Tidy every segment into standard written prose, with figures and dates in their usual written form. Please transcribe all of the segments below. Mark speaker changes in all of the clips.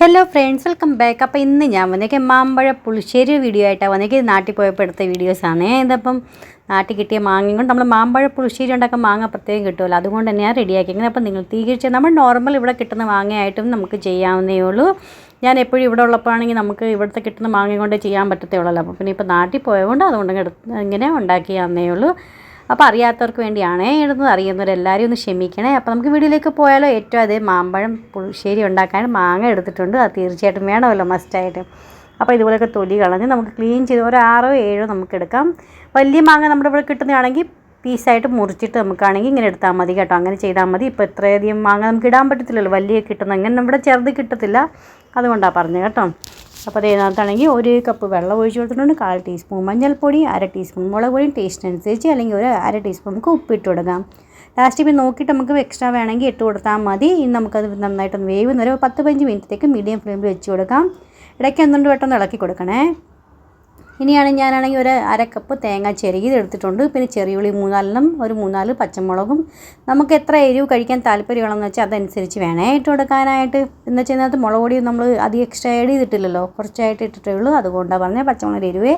Speaker 1: Hello friends, welcome back. അപ്പോൾ ഇന്ന് ഞാൻ വന്നേക്ക് മാമ്പഴ പുളിശ്ശേരി വീഡിയോ ആയിട്ടാണ് വന്നേക്ക്. നാട്ടിൽ പോയപ്പോൾ എടുത്ത വീഡിയോസാണ്. ഇതപ്പം നാട്ടിൽ കിട്ടിയ മാങ്ങയും കൊണ്ട് നമ്മൾ മാമ്പഴ പുളിശ്ശേരി ഉണ്ടാക്കാൻ മാങ്ങ പ്രത്യേകം കിട്ടുമല്ലോ, അതുകൊണ്ട് തന്നെ ഞാൻ റെഡിയാക്കിയത്. അപ്പോൾ നിങ്ങൾ തീർച്ച നമ്മൾ നോർമൽ ഇവിടെ കിട്ടുന്ന മാങ്ങയായിട്ടും നമുക്ക് ചെയ്യാവുന്നേ ഉള്ളൂ. ഞാൻ എപ്പോഴും ഇവിടെ ഉള്ളപ്പോഴാണെങ്കിൽ നമുക്ക് ഇവിടുത്തെ കിട്ടുന്ന മാങ്ങ കൊണ്ട് ചെയ്യാൻ പറ്റത്തേ ഉള്ളല്ലോ. അപ്പോൾ പിന്നെ ഇപ്പോൾ നാട്ടിൽ പോയതുകൊണ്ട് അതുകൊണ്ട് ഇങ്ങനെ ഉണ്ടാക്കിയാന്നേ ഉള്ളൂ. അപ്പോൾ അറിയാത്തവർക്ക് വേണ്ടിയാണേ ഇടുന്നത്, അറിയുന്നവരെല്ലാവരും ഒന്ന് ക്ഷമിക്കണേ. അപ്പോൾ നമുക്ക് വീഡിയോയിലേക്ക് പോയാലോ. ഏറ്റവും അതേ മാമ്പഴം പുളിശ്ശേരി ഉണ്ടാക്കാൻ മാങ്ങ എടുത്തിട്ടുണ്ട്, അത് തീർച്ചയായിട്ടും വേണമല്ലോ, മസ്റ്റായിട്ട്. അപ്പോൾ ഇതുപോലെയൊക്കെ തൊലി കളഞ്ഞ് നമുക്ക് ക്ലീൻ ചെയ്ത് ഒരു 6 or 7 നമുക്ക് എടുക്കാം. വലിയ മാങ്ങ നമ്മുടെ ഇവിടെ കിട്ടുന്നതാണെങ്കിൽ പീസായിട്ട് മുറിച്ചിട്ട് നമുക്കാണെങ്കിൽ ഇങ്ങനെ എടുത്താൽ മതി കേട്ടോ. അങ്ങനെ ചെയ്താൽ മതി. ഇപ്പോൾ ഇത്രയധികം മാങ്ങ നമുക്ക് ഇടാൻ പറ്റത്തില്ലല്ലോ, വലിയ കിട്ടുന്ന അങ്ങനെ നമ്മുടെ ചെറുത് കിട്ടത്തില്ല, അതുകൊണ്ടാണ് പറഞ്ഞത് കേട്ടോ. അപ്പോൾ അതിനകത്താണെങ്കിൽ 1 കപ്പ് വെള്ളം ഒഴിച്ച് കൊടുത്തിട്ടുണ്ട്, 1/4 ടീസ്പൂൺ മഞ്ഞൾപ്പൊടി, 1/2 ടീസ്പൂൺ മുളക് പൊടി, ടേസ്റ്റിനനുസരിച്ച്, അല്ലെങ്കിൽ ഒരു 1/2 ടീസ്പൂൺ നമുക്ക് ഉപ്പിട്ട് കൊടുക്കാം. ലാസ്റ്റ് ഇപ്പോൾ നോക്കിയിട്ട് നമുക്ക് എക്സ്ട്രാ വേണമെങ്കിൽ ഇട്ട് കൊടുത്താൽ മതി. ഇനി നമുക്കത് നന്നായിട്ടൊന്ന് വേവുന്ന ഒരു 10-15 മിനിറ്റത്തേക്ക് മീഡിയം ഫ്ലെയിമിൽ വെച്ച് കൊടുക്കാം. ഇടയ്ക്ക് ഒന്നുകൊണ്ട് പെട്ടെന്ന് ഇളക്കി കൊടുക്കണേ. ഇനിയാണ് ഞാനാണെങ്കിൽ ഒരു 1/2 കപ്പ് തേങ്ങ ചെറുകിയത് എടുത്തിട്ടുണ്ട്. പിന്നെ ചെറിയുള്ളി 3-4 ഒരു 3-4 പച്ചമുളകും. നമുക്ക് എത്ര എരിവ് കഴിക്കാൻ താല്പര്യമാണെന്ന് വെച്ചാൽ അതനുസരിച്ച് വേണേ ഇട്ട് കൊടുക്കാനായിട്ട്. എന്ന് വെച്ചാൽ ഇതിനകത്ത് മുളക് പൊടി നമ്മൾ അധികം എക്സ്ട്രാ ആഡ് ചെയ്തിട്ടില്ലല്ലോ, കുറച്ചായിട്ട് ഇട്ടിട്ടേ ഉള്ളൂ, അതുകൊണ്ടാണ് പറഞ്ഞത്. പച്ചമുളക് എരിവേ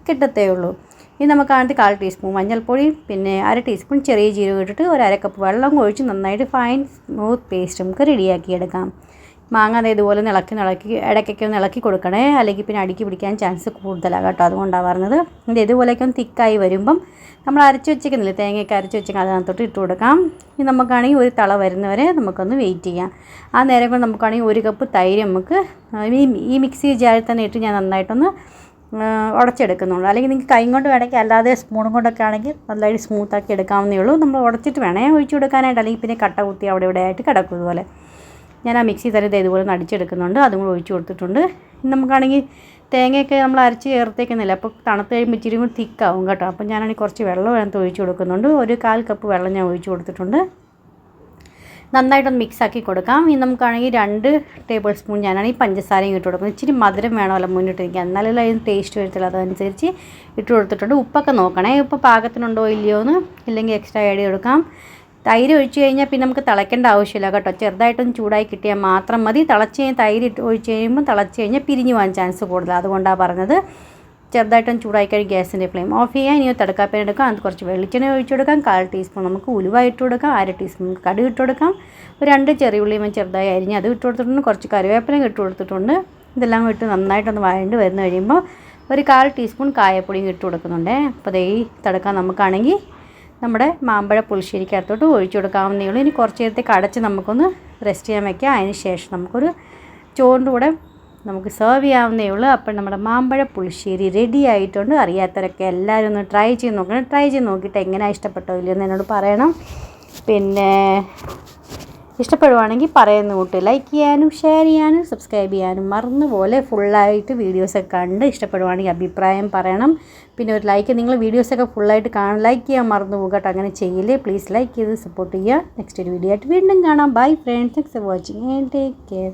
Speaker 1: കിട്ടത്തേ ഉള്ളൂ. ഇനി നമുക്ക് ആദ്യത്തെ 1/4 ടീസ്പൂൺ മഞ്ഞൾപ്പൊടി, പിന്നെ 1/2 ടീസ്പൂൺ ചെറിയ ജീരകം ഇട്ടിട്ട് ഒരു 1/2 കപ്പ് വെള്ളം ഒഴിച്ച് നന്നായിട്ട് ഫൈൻ സ്മൂത്ത് പേസ്റ്റ് നമുക്ക് റെഡിയാക്കിയെടുക്കാം. മാങ്ങ അത് ഇതുപോലെ ഇളക്കി ഇടയ്ക്കൊക്കെ ഒന്ന് ഇളക്കി കൊടുക്കണേ, അല്ലെങ്കിൽ പിന്നെ അടുക്കി പിടിക്കാൻ ചാൻസ് കൂടുതലാണ് കേട്ടോ, അതുകൊണ്ടാണ് പറഞ്ഞത്. ഇതുപോലെയൊക്കെ ഒന്ന് തിക്കായി വരുമ്പം നമ്മൾ അരച്ച് വെച്ചിരിക്കുന്നില്ലേ, തേങ്ങയൊക്കെ അരച്ച് വെച്ചേക്കാം, അതിനകത്തോട്ട് ഇട്ട് കൊടുക്കാം. ഇനി നമുക്കാണെങ്കിൽ ഒരു തള വരുന്നവരെ നമുക്കൊന്ന് വെയിറ്റ് ചെയ്യാം. ആ നേരം കൊണ്ട് നമുക്കാണെങ്കിൽ 1 കപ്പ് തൈര് നമുക്ക് ഈ മിക്സി ജാറിൽ തന്നെ ഇട്ട് ഞാൻ നന്നായിട്ടൊന്ന് ഉടച്ചെടുക്കുന്നുള്ളൂ. അല്ലെങ്കിൽ നിങ്ങൾക്ക് കൈ കൊണ്ട് വേണമെങ്കിൽ, അല്ലാതെ സ്പൂണും കൊണ്ടൊക്കെ ആണെങ്കിൽ നല്ലതായിട്ട് സ്മൂത്താക്കി എടുക്കാവുന്നേ ഉള്ളൂ. നമ്മൾ ഉടച്ചിട്ട് വേണേ ഒഴിച്ച് കൊടുക്കാനായിട്ട്, അല്ലെങ്കിൽ പിന്നെ കട്ട കുത്തി അവിടെ ഇവിടെ ആയിട്ട് കിടക്കും. ഇതുപോലെ ഞാൻ ആ മിക്സി തരം ഇതുപോലെ അടിച്ചെടുക്കുന്നുണ്ട്, അതും കൂടി ഒഴിച്ച് കൊടുത്തിട്ടുണ്ട്. നമുക്കാണെങ്കിൽ തേങ്ങയൊക്കെ നമ്മൾ അരച്ച് ചേർത്തേക്കുന്നില്ല, അപ്പോൾ തണുത്ത് കഴിയുമ്പോൾ ഇച്ചിരി കൂടി തിക്കാവും കേട്ടോ. അപ്പോൾ ഞാനാണെങ്കിൽ കുറച്ച് വെള്ളം അതിനകത്ത് ഒഴിച്ച് കൊടുക്കുന്നുണ്ട്. ഒരു 1/4 കപ്പ് വെള്ളം ഞാൻ ഒഴിച്ച് കൊടുത്തിട്ടുണ്ട്. നന്നായിട്ടൊന്ന് മിക്സാക്കി കൊടുക്കാം. ഇനി നമുക്കാണെങ്കിൽ 2 ടേബിൾ സ്പൂൺ ഞാനാണെങ്കിൽ പഞ്ചസാരയും ഇട്ട് കൊടുക്കുന്നത്. ഇച്ചിരി മധുരം വേണമല്ലോ മുന്നിട്ടിരിക്കാൻ, എന്നാലും അതിന് ടേസ്റ്റ് വരത്തില്ല, അതനുസരിച്ച് ഇട്ട് കൊടുത്തിട്ടുണ്ട്. ഉപ്പൊക്കെ നോക്കണേ, ഉപ്പ് പാകത്തിനുണ്ടോ ഇല്ലയോ എന്ന്, ഇല്ലെങ്കിൽ എക്സ്ട്രാ ആഡ് ചെയ്ത് കൊടുക്കാം. തൈര് ഒഴിച്ച് കഴിഞ്ഞാൽ പിന്നെ നമുക്ക് തിളയ്ക്കേണ്ട ആവശ്യമില്ല കേട്ടോ, ചെറുതായിട്ടൊന്ന് ചൂടായി കിട്ടിയാൽ മാത്രം മതി. തിളച്ച് കഴിഞ്ഞാൽ തൈര് ഒഴിച്ച് കഴിയുമ്പോൾ തിളച്ച് കഴിഞ്ഞാൽ പിരിഞ്ഞ് പോകാൻ ചാൻസ് കൂടുതലാണ്, അതുകൊണ്ടാണ് പറഞ്ഞത്. ചെറുതായിട്ടൊന്ന് ചൂടായി കഴിഞ്ഞ് ഗ്യാസിൻ്റെ ഫ്ലെയിം ഓഫ് ചെയ്യാൻ. ഇനി തടുക്കാപ്പേൻ എടുക്കാം, അത് കുറച്ച് വെളിച്ചെണ്ണ ഒഴിച്ച് കൊടുക്കാം. 1/4 ടീസ്പൂൺ നമുക്ക് ഉലുവ ഇട്ട് കൊടുക്കാം, 1/2 ടീസ്പൂൺ കടുക് ഇട്ട് കൊടുക്കാം. ഒരു 2 ചെറിയുള്ളിയും ചെറുതായി അരിഞ്ഞ് അത് ഇട്ട് കൊടുത്തിട്ടുണ്ട്. കുറച്ച് കറിവേപ്പിലയും ഇട്ട് കൊടുത്തിട്ടുണ്ട്. ഇതെല്ലാം ഇട്ട് നന്നായിട്ടൊന്ന് വഴണ്ട് വരുന്ന കഴിയുമ്പോൾ ഒരു 1/4 ടീസ്പൂൺ കായപ്പൊടിയും ഇട്ട് കൊടുക്കുന്നുണ്ട്. അപ്പോൾ ഈ തടുക്കാൻ നമുക്കാണെങ്കിൽ നമ്മുടെ മാമ്പഴ പുളിശ്ശേരിക്കകത്തോട്ട് ഒഴിച്ചു കൊടുക്കാവുന്നേ ഉള്ളൂ. ഇനി കുറച്ച് നേരത്തേക്ക് അടച്ച് നമുക്കൊന്ന് റെസ്റ്റ് ചെയ്യാൻ വയ്ക്കാം. അതിന് ശേഷം നമുക്കൊരു ചോറിൻ്റെ കൂടെ നമുക്ക് സെർവ് ചെയ്യാവുന്നേ ഉള്ളൂ. അപ്പോൾ നമ്മുടെ മാമ്പഴ പുളിശ്ശേരി റെഡി ആയിട്ടുണ്ട്. അറിയാത്തവരൊക്കെ എല്ലാവരും ഒന്ന് ട്രൈ ചെയ്ത് നോക്കണം. ട്രൈ ചെയ്ത് നോക്കിയിട്ട് എങ്ങനെ ഇഷ്ടപ്പെട്ടോ ഇല്ലയെന്ന് എന്നോട് പറയണം. പിന്നെ ഇഷ്ടപ്പെടുവാണെങ്കിൽ പറയുന്ന കൂട്ട് ലൈക്ക് ചെയ്യാനും ഷെയർ ചെയ്യാനും സബ്സ്ക്രൈബ് ചെയ്യാനും മറന്നുപോലെ. ഫുള്ളായിട്ട് വീഡിയോസൊക്കെ കണ്ട് ഇഷ്ടപ്പെടുവാണെങ്കിൽ അഭിപ്രായം പറയണം. പിന്നെ ഒരു ലൈക്ക്, നിങ്ങൾ വീഡിയോസൊക്കെ ഫുള്ളായിട്ട് ലൈക്ക് ചെയ്യാൻ മറന്നു പോകും കേട്ടോ, അങ്ങനെ ചെയ്യില്ലേ. പ്ലീസ് ലൈക്ക് ചെയ്ത് സപ്പോർട്ട് ചെയ്യുക. നെക്സ്റ്റ് ഒരു വീഡിയോ ആയിട്ട് വീണ്ടും കാണാം. Bye friends, thanks for watching and take care.